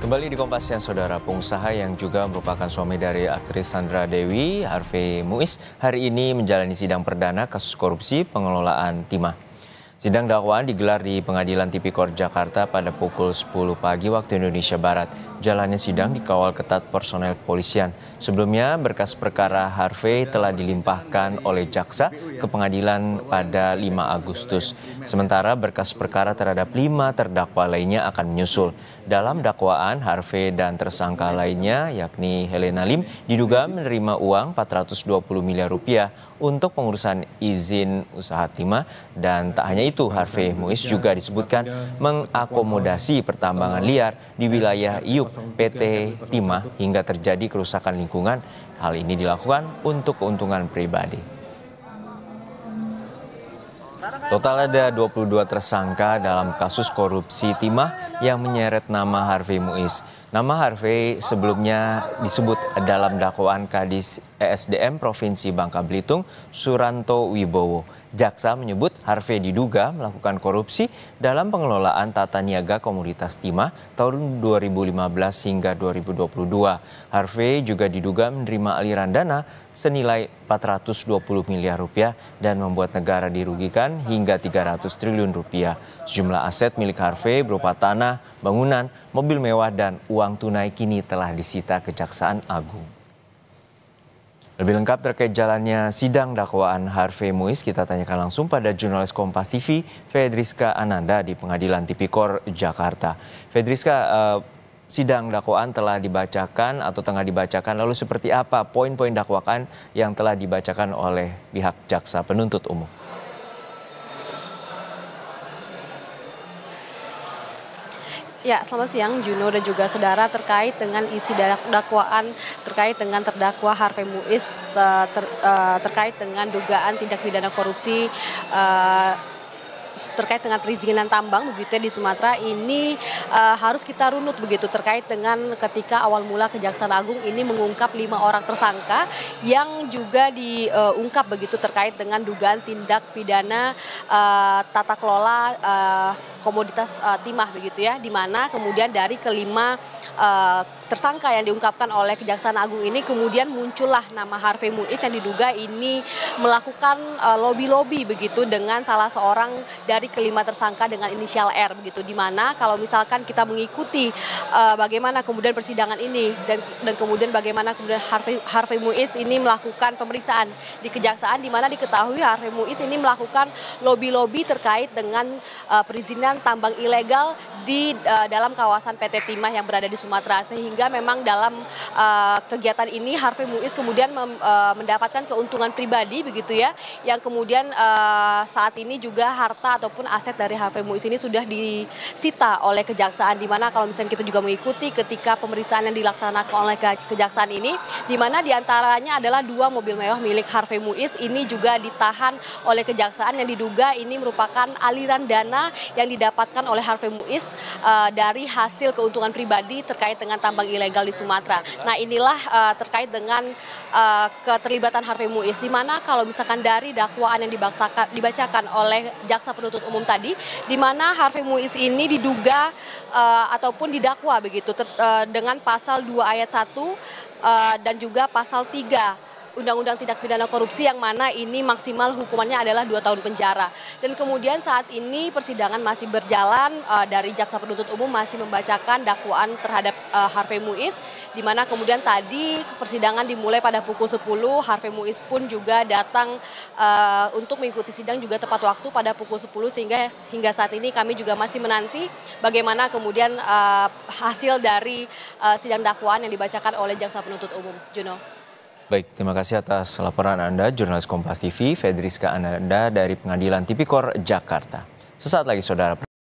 Kembali di Kompas Siang, Saudara. Pengusaha yang juga merupakan suami dari aktris Sandra Dewi, Harvey Muiz, hari ini menjalani sidang perdana kasus korupsi pengelolaan timah. Sidang dakwaan digelar di Pengadilan Tipikor Jakarta pada pukul 10 pagi waktu Indonesia Barat. Jalannya sidang dikawal ketat personel kepolisian. Sebelumnya, berkas perkara Harvey telah dilimpahkan oleh jaksa ke pengadilan pada 5 Agustus. Sementara berkas perkara terhadap 5 terdakwa lainnya akan menyusul. Dalam dakwaan, Harvey dan tersangka lainnya, yakni Helena Lim, diduga menerima uang 420 miliar rupiah untuk pengurusan izin usaha timah. Dan tak hanya itu, Harvey Muiz juga disebutkan mengakomodasi pertambangan liar di wilayah IUP PT Timah hingga terjadi kerusakan lingkungan. Hal ini dilakukan untuk keuntungan pribadi. Total ada 22 tersangka dalam kasus korupsi timah yang menyeret nama Harvey Muiz. Nama Harvey sebelumnya disebut dalam dakwaan Kadis ESDM Provinsi Bangka Belitung, Suranto Wibowo. Jaksa menyebut Harvey diduga melakukan korupsi dalam pengelolaan tata niaga komoditas timah tahun 2015 hingga 2022. Harvey juga diduga menerima aliran dana senilai 420 miliar rupiah dan membuat negara dirugikan hingga 300 triliun rupiah. Sejumlah aset milik Harvey berupa tanah, bangunan, mobil mewah, dan uang tunai kini telah disita Kejaksaan Agung. Lebih lengkap terkait jalannya sidang dakwaan Harvey Muiz, kita tanyakan langsung pada jurnalis Kompas TV, Fedriska Ananda di Pengadilan Tipikor Jakarta. Fedriska, sidang dakwaan telah dibacakan atau tengah dibacakan, lalu seperti apa poin-poin dakwaan yang telah dibacakan oleh pihak jaksa penuntut umum? Ya, selamat siang Juno dan juga saudara. Terkait dengan isi dakwaan terkait dengan terdakwa Harvey Muiz terkait dengan dugaan tindak pidana korupsi terkait dengan perizinan tambang begitu ya di Sumatera ini harus kita runut begitu terkait dengan ketika awal mula Kejaksaan Agung ini mengungkap 5 orang tersangka yang juga diungkap begitu terkait dengan dugaan tindak pidana tata kelola komoditas timah begitu ya, di mana kemudian dari kelima tersangka yang diungkapkan oleh Kejaksaan Agung ini kemudian muncullah nama Harvey Muiz yang diduga ini melakukan lobby-lobby begitu dengan salah seorang dari kelima tersangka dengan inisial R begitu, di mana kalau misalkan kita mengikuti bagaimana kemudian persidangan ini dan kemudian bagaimana kemudian Harvey Muiz ini melakukan pemeriksaan di Kejaksaan, di mana diketahui Harvey Muiz ini melakukan lobby-lobby terkait dengan perizinan tambang ilegal di dalam kawasan PT Timah yang berada di Sumatera, sehingga memang dalam kegiatan ini Harvey Muiz kemudian mendapatkan keuntungan pribadi begitu ya, yang kemudian saat ini juga harta ataupun aset dari Harvey Muiz ini sudah disita oleh Kejaksaan, di mana kalau misalnya kita juga mengikuti ketika pemeriksaan yang dilaksanakan oleh Kejaksaan ini, di mana diantaranya adalah 2 mobil mewah milik Harvey Muiz ini juga ditahan oleh Kejaksaan yang diduga ini merupakan aliran dana yang didapatkan oleh Harvey Muiz dari hasil keuntungan pribadi terkait dengan tambang ilegal di Sumatera. Nah, inilah terkait dengan keterlibatan Harvey Muiz, di mana kalau misalkan dari dakwaan yang dibacakan oleh jaksa penuntut umum tadi, di mana Harvey Muiz ini diduga ataupun didakwa begitu dengan pasal 2 ayat 1 dan juga pasal 3 Undang-Undang Tindak Pidana Korupsi, yang mana ini maksimal hukumannya adalah 2 tahun penjara. Dan kemudian saat ini persidangan masih berjalan, dari jaksa penuntut umum masih membacakan dakwaan terhadap Harvey Muiz, di mana kemudian tadi persidangan dimulai pada pukul 10, Harvey Muiz pun juga datang untuk mengikuti sidang juga tepat waktu pada pukul 10, sehingga hingga saat ini kami juga masih menanti bagaimana kemudian hasil dari sidang dakwaan yang dibacakan oleh jaksa penuntut umum. Juno. Baik, terima kasih atas laporan Anda, jurnalis Kompas TV, Fedriska Ananda dari Pengadilan Tipikor Jakarta. Sesaat lagi, Saudara.